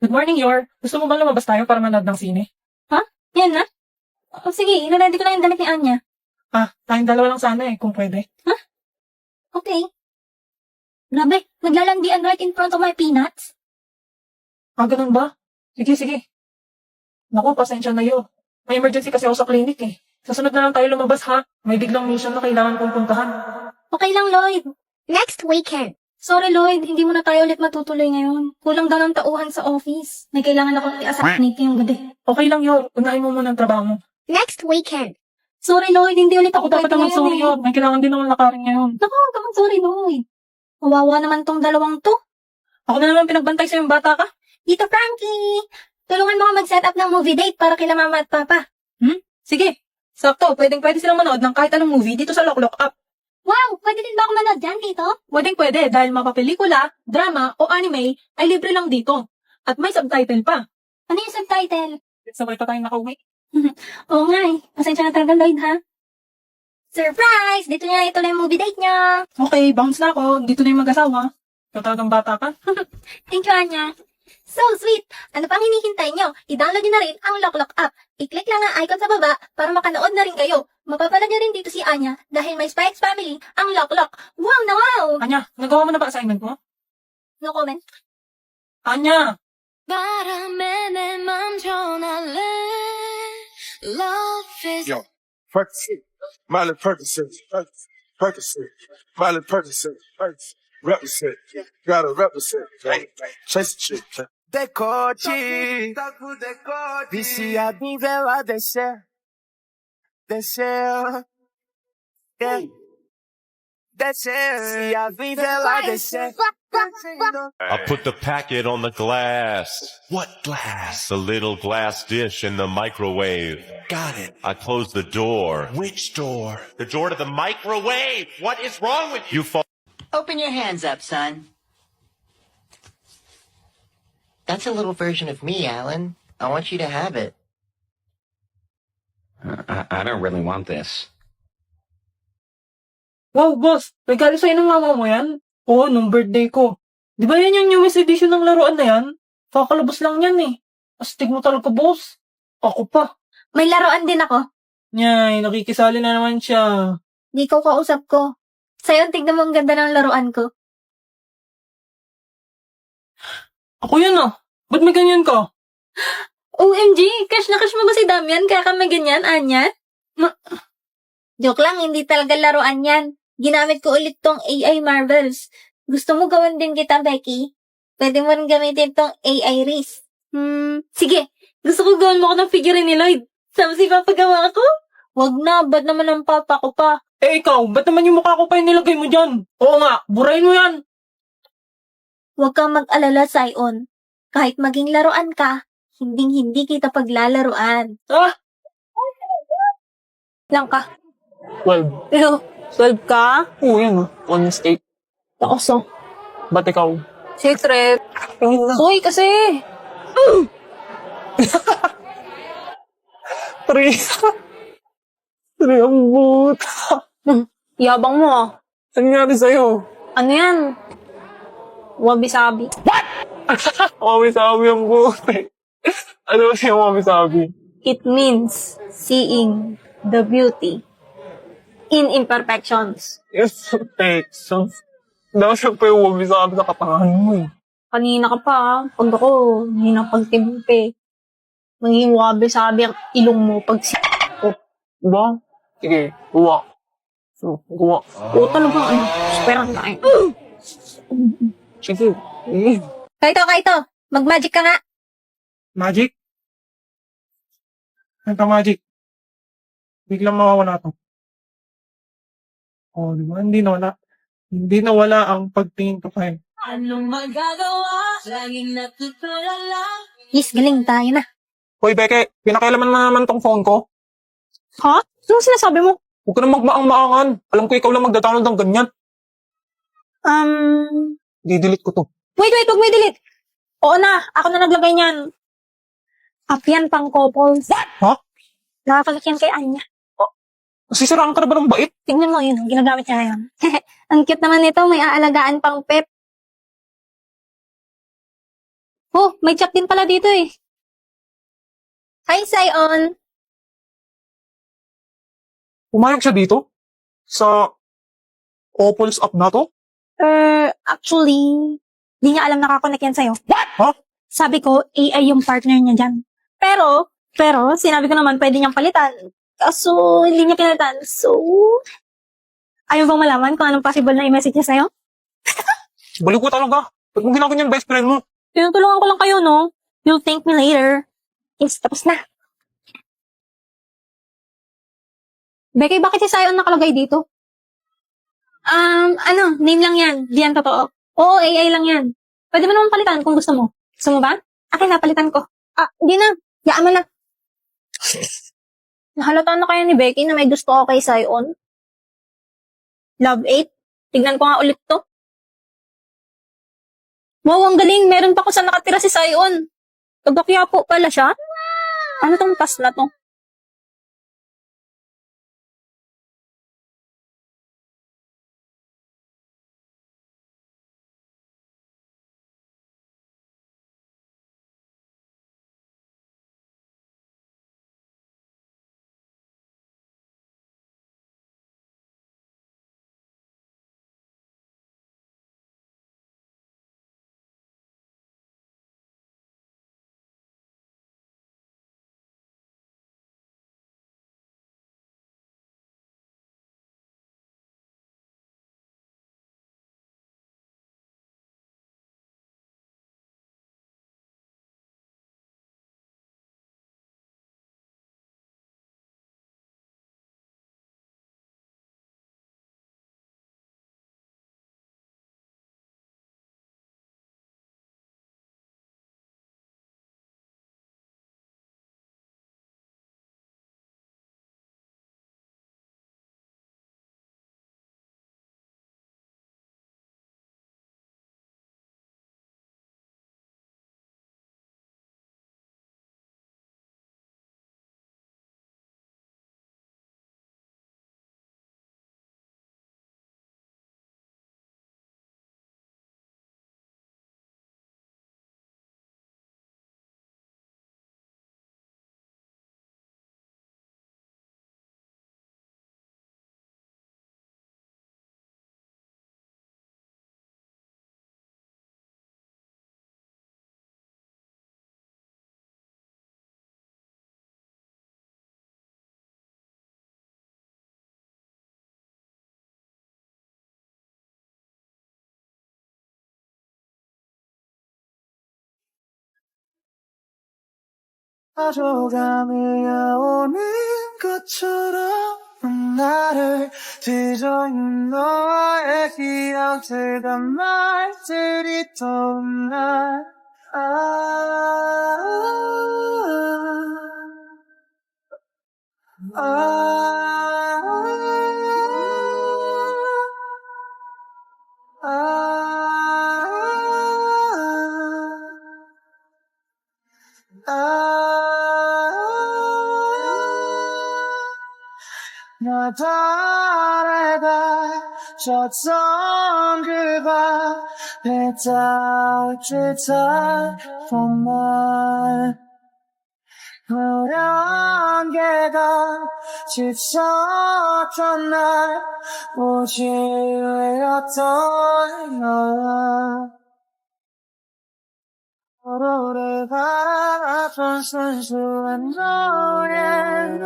Good morning, Yor. Gusto mo bang lumabas tayo para manood ng sine? Ha? Yan na? O, sige, ina-ready ko lang yung damit ni Anya. Tayong dalawa lang sana kung pwede. Okay. Grabe, naglalandian right in front of my peanuts. Ganun ba? Sige. Naku, pasensya na yun. May emergency kasi ako sa clinic eh. Sa sunod na lang tayo lumabas ha. May biglang mission na kailangan kong puntahan. Okay lang, Lloyd. Next weekend. Sorry, Lloyd, hindi mo na tayo ulit matutuloy ngayon. Kulang daw ng tauhan sa office. May kailangan akong i-assassinate yung gabi. Okay lang Yor. Unahin mo muna ang trabaho mo. Next weekend. Sorry, Lloyd, hindi ulit Ako ako dapat pwede naman sorry ngayon Yor. May kailangan din akong lakarin ngayon. Naku, huwag kang sorry, Lloyd. Kawawa naman tong dalawang to. Ako na naman pinagbantay sa yung bata ka. Tito Frankie, tulungan mo mag-set up ng movie date para kila mama at papa. Sige. Sakto, pwede silang manood ng kahit anong movie dito sa Lock Up. Wow, pwede din ba ako manood dyan, Tito? Pwede dahil mapapelikula, drama o anime ay libre lang dito. At may subtitle pa. Ano yung subtitle? Sabay pa tayong nakauwi. Oo nga eh. Pasensya na talaga, Lloyd, ha? Surprise! Dito niya ituloy yung movie date niya. Okay, bounce na ako. Dito na yung mag-asawa. Ikaw talagang bata ka. Thank you, Anya. So sweet! Ano pang hinihintay nyo? I-download nyo na rin ang Lock app. I-click lang ang icon sa baba para makanood na rin kayo. Mapapala nyo rin dito si Anya dahil may Spikes Family ang Lock. Wow na wow! Anya, nagawa mo na ba assignment mo? No comment. Anya! Yo, Percocet, Miley Percocet, Percocet, Miley Percocet, represent, gotta represent, chase the chick. Decote, viciado em vela descer, descer, viciado em vela descer. I put the packet on the glass. What glass? The little glass dish in the microwave. Got it. I closed the door. Which door? The door to the microwave! What is wrong with you? Open your hands up, son. That's a little version of me, Alan. I want you to have it. I don't really want this. Wow, boss! Regalo sa'yo ng mama mo yan? Oo, nung birthday ko. Di ba yan yung newest edition ng laruan na yan? Kakalabas lang yan eh. Astig mo talaga, boss. Ako pa. May laruan din ako. Nyay, nakikisali na naman siya. Di ko kausap ko. Sa'yo, tignan mo ang ganda ng laruan ko. Ako yun ah. Ba't may ganyan ka? OMG, cash na cash mo ba si Damian kaya ka may ganyan, Anya? Joke lang, hindi talaga laruan yan. Ginamit ko ulit tong AI Marvels. Gusto mo gawin din kita, Becky? Pwede mo rin gamitin tong AI Reese. Sige. Gusto ko gawin mo ako ng figure ni Lloyd. Sama si papagawa ko? Wag na, ba't naman ang papa ko pa? Eh ikaw, ba't naman yung mukha ko pa yung nilagay mo dyan? Oo nga, burahin mo yan. Huwag kang mag-alala, Sion. Kahit maging laruan ka, hindi kita paglalaruan. Lang ka. 12. Pero, 12 ka? Oo, yan ah. One mistake. takoso. Ba't ikaw? Secret. Tingin na. Hoy, kasi. 3. 3 ang boot. Yabang mo ah. Ano nangyari sa'yo? Ano yan? Wabi-sabi. Wabi-sabi ang boot eh. Ano ba siya wabi-sabi? It means seeing the beauty in imperfections. Yes, perfection. Dapat siya pa yung wabi-sabi sa katangahan mo eh. Kanina ka pa, pag ako, hindi na pagtimpe. Maging wabi-sabi ang ilong mo pag ko. Diba? Sige, guwa. So, guwa. Oo talaga, ano, superan tayo. Sige. Kaito, mag-magic ka nga. Magic? Ano ka magic? Biglang mawawala to. Oh, diba? Hindi nawala ang pagtingin ko kayo. Anong magagawa? Laging natutulala. Yes, galing tayo na. Hoy, Beke, pinakailaman mo naman tong phone ko. Ha? Anong sinasabi mo? Huwag ka na magmaang-maangan. Alam ko ikaw lang magda-download ng ganyan. Di-delete ko to. Wait, huwag mo i-delete. Oo na, ako na naglagay niyan. App yan pang couples. Ha? Nakakalit yan kay Anya. Sisiraan ka na ba ng bait? Tingnan mo yun, ginagamit niya ngayon. Ang cute naman nito, may aalagaan pang pet. Oh, may chat din pala dito eh. Hi, Sion. Pumayag siya dito? Sa Opals app na to? Actually, di niya alam nakakonect yan sa'yo. What? Ha? Sabi ko, AI yung partner niya dyan. Pero, sinabi ko naman pwede niyang palitan. Kaso, hindi niya pinalitan. So, ayaw bang malaman kung anong possible na i-message niya sa'yo? Baliw ko talaga. Ba't mo ginagawa yung best friend mo? Tinutulungan ko lang kayo, no? You'll thank me later. Yes, tapos na. Becky, bakit si Sion nakalagay dito? Name lang yan. Di yan totoo. Oo, AI lang yan. Pwede mo naman palitan kung gusto mo. Gusto mo ba? Akin na, palitan ko. Hindi na. Yaan mo na. Nahalata na kaya ni Becky na may gusto ko kay Sion? Love 8? Tignan ko nga ulit to. Wow, ang galing. Meron pa ko sa nakatira si Sion. Taga-Quiapo pala siya. Ano tong pass na to? 어조감이 오는 것처럼 나를 뒤져있는 너의 기억들과 말들이 떠나 나 바래가졌던 그 밤에 닿을 듯한 노란 개가 지쳤던 날 오직 외였던 너 서로를 바라봤던 순수한 너의